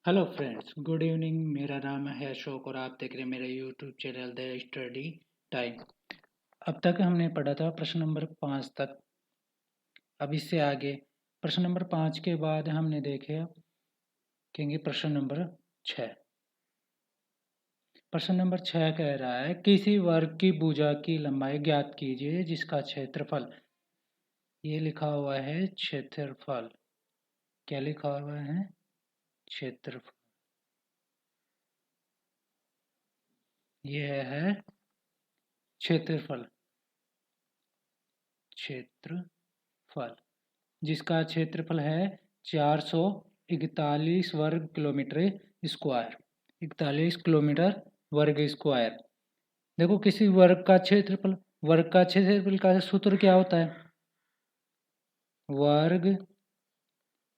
Hello friends, good evening. मेरा नाम है अशोक और आप देख रहे हैं मेरा YouTube channel the study time. अब तक हमने पढ़ा था प्रश्न नंबर 5 तक। अब इससे आगे प्रश्न नंबर 5 के बाद हमने देखेंगे प्रश्न नंबर 6। प्रश्न नंबर 6 कह रहा है किसी वर्ग की भुजा की लंबाई ज्ञात कीजिए जिसका क्षेत्रफल, ये लिखा हुआ है क्षेत्रफल। क्या लिखा हुआ है? क्षेत्रफल। यह है क्षेत्रफल। क्षेत्रफल जिसका क्षेत्रफल है 441 वर्ग किलोमीटर स्क्वायर। 41 किलोमीटर वर्ग स्क्वायर। देखो किसी वर्ग का क्षेत्रफल का सूत्र क्या होता है? वर्ग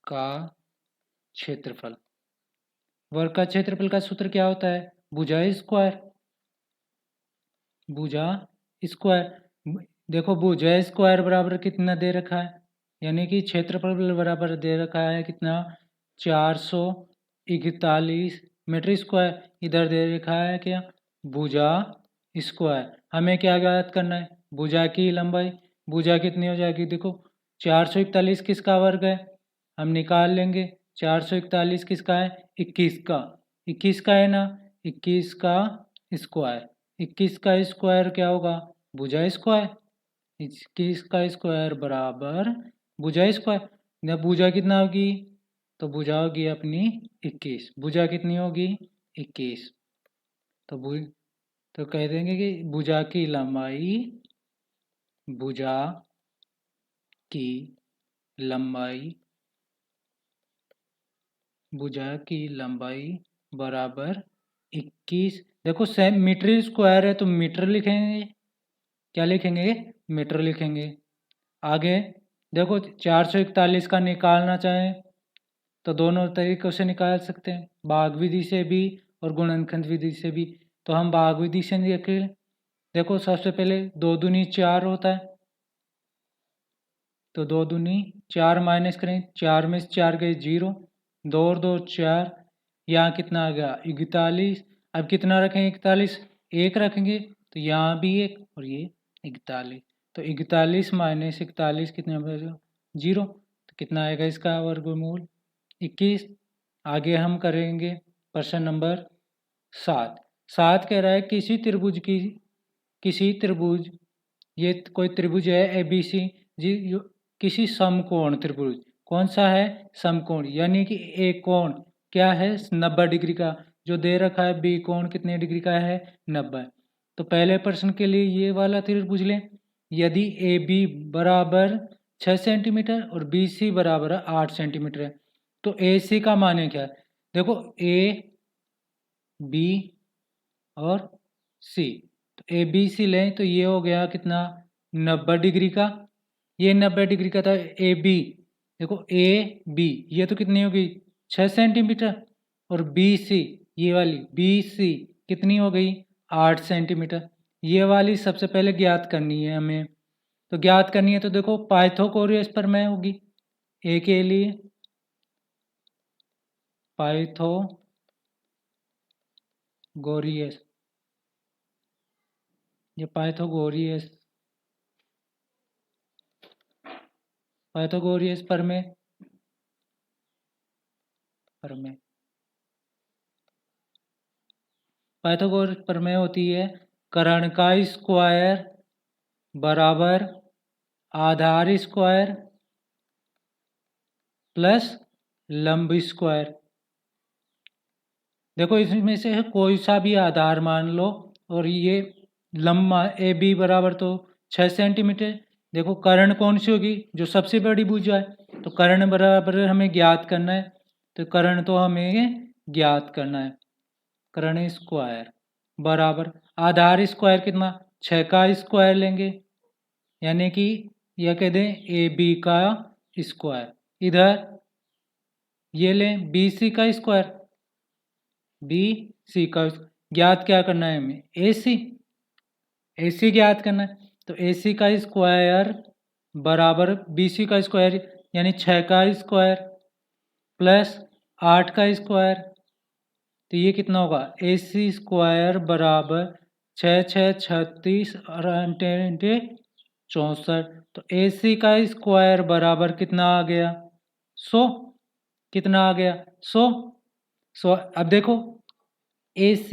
का क्षेत्रफल। वर्ग का क्षेत्रफल का सूत्र क्या होता है? भुजा स्क्वायर। भुजा स्क्वायर। देखो भुजा स्क्वायर बराबर कितना दे रखा है, यानी कि क्षेत्रफल बराबर दे रखा है कितना? 441 मीटर स्क्वायर। इधर दे रखा है क्या? भुजा स्क्वायर। हमें क्या ज्ञात करना है? भुजा की लंबाई। भुजा कितनी हो जाएगी? देखो 441 किसका वर्ग है? हम निकाल लेंगे। 441 किसका है? 21 का। 21 का है ना? 21 का स्क्वायर। 21 का स्क्वायर क्या होगा? भुजा स्क्वायर। 21 का स्क्वायर बराबर भुजा स्क्वायर। जब भुजा कितना होगी? तो भुजा होगी अपनी 21। भुजा कितनी होगी? 21। तो तो कह देंगे कि भुजा की लंबाई, भुजा की लंबाई, भुजा की लंबाई बराबर 21। देखो सेम मीटर स्क्वायर है तो मीटर लिखेंगे। क्या लिखेंगे? मीटर लिखेंगे। आगे देखो 441 का निकालना चाहें तो दोनों तरीकों से निकाल सकते हैं, भाग विधि से भी और गुणनखंड विधि से भी। तो हम भाग विधि से देखें। देखो सबसे पहले 2 दूनी 4 होता है, तो 2 दूनी 4 माइनस करें। 4 में से 4 गए 0, 2 और 2 4। यहाँ कितना आ गया? 41। अब कितना रखें? 41। 1 रखेंगे तो यहाँ भी 1 और ये 41। तो 41 माइनस 41 कितना बचेगा? 0। तो कितना आएगा इसका वर्गमूल? 21। आगे हम करेंगे प्रश्न नंबर 7। 7 कह रहा है किसी त्रिभुज, ये कोई त्रिभुज है ABC जी, किसी समकोण त्रिभुज। कौन सा है? समकोण। यानी कि एक कोण क्या है? 90 डिग्री का। जो दे रखा है बी कोण कितने डिग्री का है? 90। तो पहले प्रश्न के लिए ये वाला त्रिभुज लें। यदि AB बराबर 6 सेंटीमीटर और BC बराबर 8 सेंटीमीटर है तो AC का मान है क्या? देखो AB और C, तो ABC लें तो ये हो गया कितना? 90 डिग्री का। ये 90 डिग्री का था AB। देखो AB ये तो कितनी होगी? 6 सेंटीमीटर। और BC ये वाली BC कितनी हो गई? 8 सेंटीमीटर। ये वाली सबसे पहले ज्ञात करनी है हमें। तो ज्ञात करनी है तो देखो पाइथागोरस प्रमेय होगी ए के लिए। पाइथागोरस, ये पाइथागोरस प्रमेय पाइथागोरस प्रमेय होती है कर्ण का स्क्वायर बराबर आधार स्क्वायर प्लस लंब स्क्वायर। देखो इसमें से कोई सा भी आधार मान लो और ये लंब AB बराबर तो 6 सेंटीमीटर। देखो कर्ण कौन सी होगी? जो सबसे बड़ी भुजा है। तो कर्ण बराबर हमें ज्ञात करना है, तो कर्ण तो हमें ज्ञात करना है। कर्ण स्क्वायर बराबर आधार स्क्वायर कितना? 6 का स्क्वायर लेंगे, यानी कि यह कह दें AB का स्क्वायर। इधर ये लें BC का स्क्वायर। BC का ज्ञात क्या करना है हमें? AC ज्ञात करना है। तो AC का स्क्वायर बराबर BC का स्क्वायर, यानी 6 का स्क्वायर प्लस 8 का स्क्वायर तो ये कितना होगा AC स्क्वायर बराबर 6×6 = 36 और 64। तो AC का स्क्वायर बराबर कितना आ गया 100। कितना आ गया 100। अब देखो AC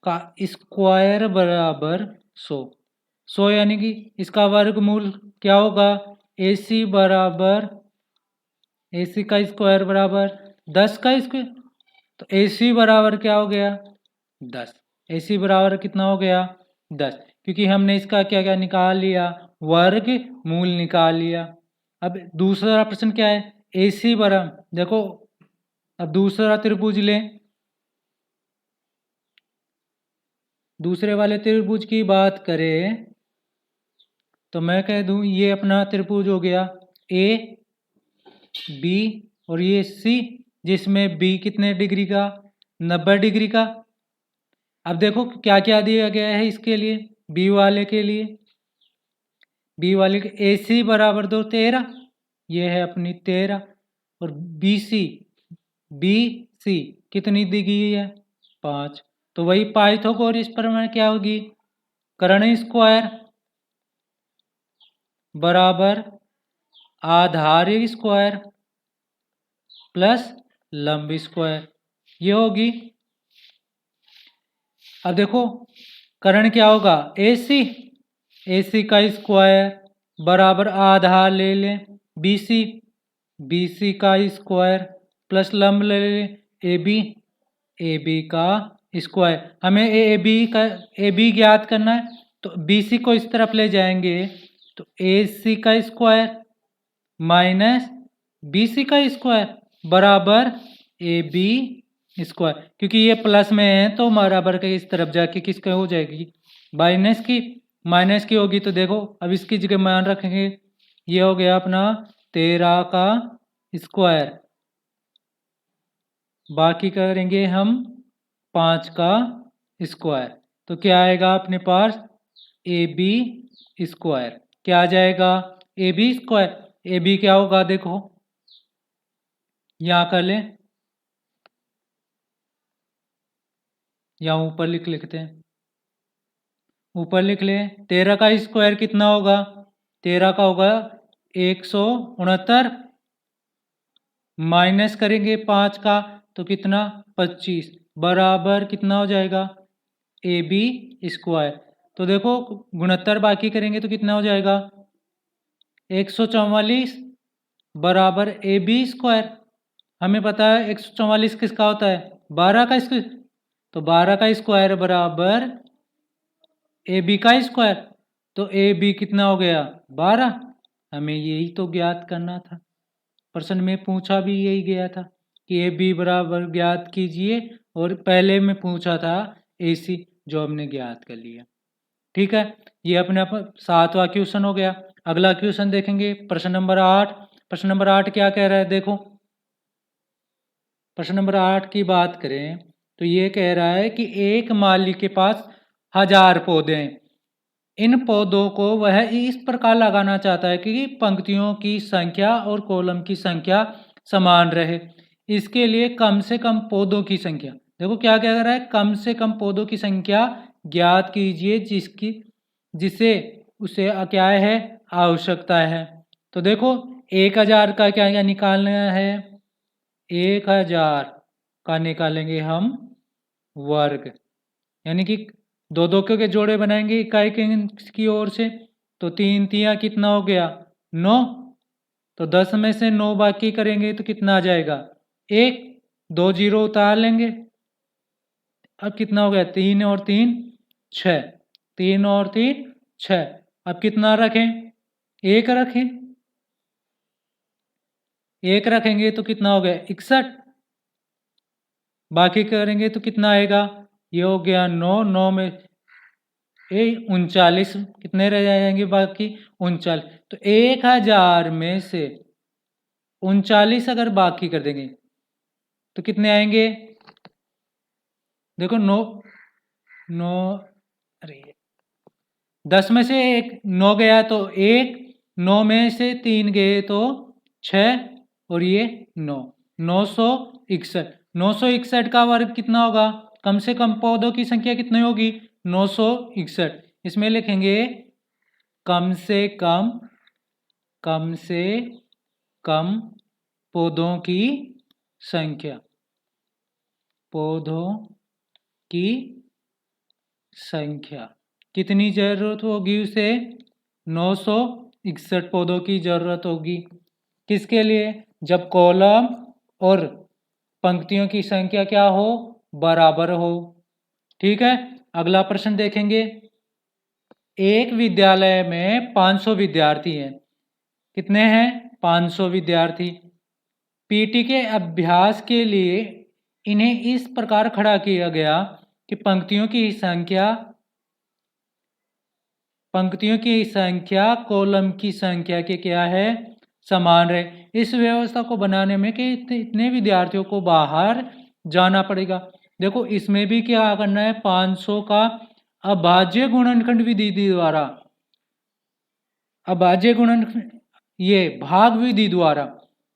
का स्क्वायर बराबर 100 यानी कि इसका वर्गमूल क्या होगा AC का स्क्वायर बराबर 10 का स्क्वायर। तो AC बराबर क्या हो गया 10। AC बराबर कितना हो गया 10, क्योंकि हमने इसका क्या क्या निकाल लिया वर्ग मूल निकाल लिया। अब दूसरा प्रश्न क्या है AC बराबर देखो, अब दूसरा त्रिभुज लें। दूसरे वाले त्रिभुज की बात करें तो मैं कह दूं ये अपना त्रिभुज हो गया A B और ये C, जिसमें B कितने डिग्री का 90 डिग्री का। अब देखो क्या क्या दिया गया है इसके लिए B वाले के लिए। B वाले के AC बराबर 2 13, ये है अपनी 13। और BC कितनी दी गई है 5। तो वही पाइथागोरस प्रमेय क्या होगी कर्ण स्क्वायर बराबर आधार स्क्वायर प्लस लंब स्क्वायर, ये होगी। अब देखो कर्ण क्या होगा AC का स्क्वायर बराबर आधार ले लें BC का स्क्वायर प्लस लंब ले लें AB का स्क्वायर। हमें AB ज्ञात करना है, तो BC को इस तरफ ले जाएंगे तो AC का स्क्वायर माइनस BC का स्क्वायर बराबर AB स्क्वायर। क्योंकि ये प्लस में है तो बराबर के इस तरफ जाके किसका हो जाएगी माइनस की होगी। तो देखो अब इसकी जगह मान रखेंगे, ये हो गया अपना 13 का स्क्वायर, बाकी करेंगे हम 5 का स्क्वायर। तो क्या आएगा अपने पास AB स्क्वायर। क्या आ जाएगा AB स्क्वायर। AB क्या होगा देखो यहाँ कर लें, या ऊपर लिखते हैं, ऊपर लिख लें 13 का स्क्वायर कितना होगा 13 का होगा 169, माइनस करेंगे 5 का तो कितना 25 बराबर कितना हो जाएगा AB स्क्वायर। तो देखो गुणोत्तर बाकी करेंगे तो कितना हो जाएगा 144 बराबर AB स्क्वायर। हमें पता है 144 किसका होता है 12 का स्क्वायर। तो 12 का स्क्वायर बराबर AB का स्क्वायर। तो AB कितना हो गया 12। हमें यही तो ज्ञात करना था, प्रश्न में पूछा भी यही गया था कि AB बराबर ज्ञात कीजिए, और पहले में पूछा था AC जो हमने ज्ञात कर लिया। ठीक है, ये अपने 7वां क्वेश्चन हो गया। अगला क्वेश्चन देखेंगे प्रश्न नंबर 8। प्रश्न नंबर 8 क्या कह रहा है देखो, प्रश्न नंबर 8 की बात करें तो ये कह रहा है कि एक माली के पास 1000 पौधे हैं। इन पौधों को वह इस प्रकार लगाना चाहता है कि पंक्तियों की संख्या और कॉलम की संख्या समान रहे। इसके लिए कम से कम पौधों की संख्या, देखो क्या कह रहा है कम से कम पौधों की संख्या ज्ञात कीजिए जिसे उसे क्या है आवश्यकता है। तो देखो 1000 का क्या क्या निकालना है 1000 का निकालेंगे हम वर्ग, यानी कि दो दो के जोड़े बनाएंगे इकाई की ओर से। तो 3 तिया कितना हो गया 9। तो 10 में से 9 बाकी करेंगे तो कितना आ जाएगा 1, 2 जीरो उतार लेंगे। अब कितना हो गया 3 और 3 6, 3 और 3 6। अब कितना रखें 1 रखें, 1 रखेंगे तो कितना हो गया 61। बाकी करेंगे तो कितना आएगा ये हो गया 9, 9 में 39, कितने रह जाएंगे बाकी 39। तो 1000 में से 39 अगर बाकी कर देंगे तो कितने आएंगे देखो 9 9 अरे 10 में से 9 गया तो 1, 9 में से 3 गए तो 6 और ये 9। 961। 961 का वर्ग कितना होगा? कम से कम पौधों की संख्या कितनी होगी? 961। इसमें लिखेंगे कम से कम पौधों की संख्या। पौधों की संख्या कितनी जरूरत होगी उसे? 961 पौधों की जरूरत होगी। किसके लिए? जब कॉलम और पंक्तियों की संख्या क्या हो? बराबर हो। ठीक है, अगला प्रश्न देखेंगे। एक विद्यालय में 500 विद्यार्थी हैं। कितने हैं? 500 विद्यार्थी। पीटी के अभ्यास के लिए इन्हें इस प्रकार खड़ा किया गया कि पंक्तियों की संख्या कॉलम की संख्या के क्या है? समान रहे। इस व्यवस्था को बनाने में कि इतने विद्यार्थियों को बाहर जाना पड़ेगा। देखो इसमें भी क्या करना है? 500 का अभाज्य गुणनखंड विधि द्वारा, अभाज्य गुणनखंड ये भाग विधि द्वारा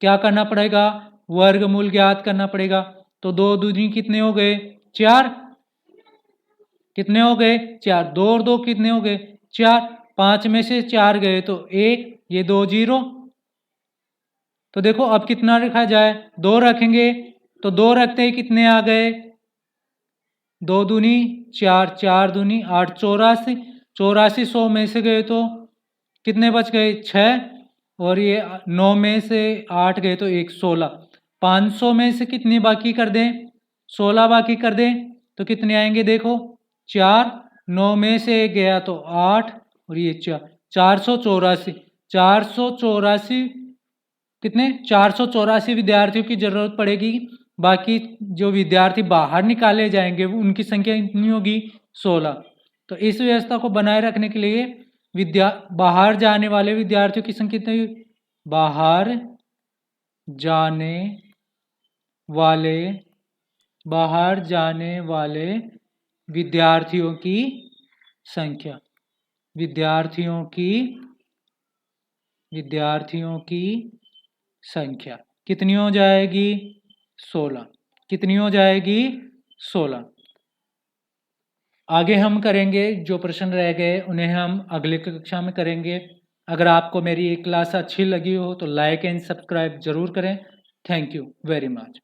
क्या करना पड़ेगा? वर्गमूल ज्ञात करना पड़ेगा। तो 2 दूनी कितने हो गए? 4। कितने हो गए? 4। 2 और 2 कितने हो गए? 4। 5 में से 4 गए तो 1, ये 2 0। तो देखो अब कितना रखा जाए? 2 रखेंगे तो 2 रखते ही कितने आ गए? 2 दूनी 4, 4 दूनी 8, 84। 84 100 में से गए तो कितने बच गए? 6। और ये 9 में से 8 गए तो 1, 16। 500 में से कितनी बाकी कर दें? 16 बाकी कर दें तो कितने आएंगे? देखो 4। 9 में से 1 गया तो 8 और ये 4, 484। 484 कितने? 484 विद्यार्थियों की जरूरत पड़ेगी। बाकी जो विद्यार्थी बाहर निकाले जाएंगे उनकी संख्या कितनी होगी? 16। तो इस व्यवस्था को बनाए रखने के लिए बाहर जाने वाले विद्यार्थियों की संख्या कितनी? बाहर जाने वाले विद्यार्थियों की संख्या, विद्यार्थियों की संख्या कितनी हो जाएगी? 16। कितनी हो जाएगी? 16। आगे हम करेंगे, जो प्रश्न रह गए उन्हें हम अगले कक्षा में करेंगे। अगर आपको मेरी ये क्लास अच्छी लगी हो तो लाइक एंड सब्सक्राइब जरूर करें। Thank you very much.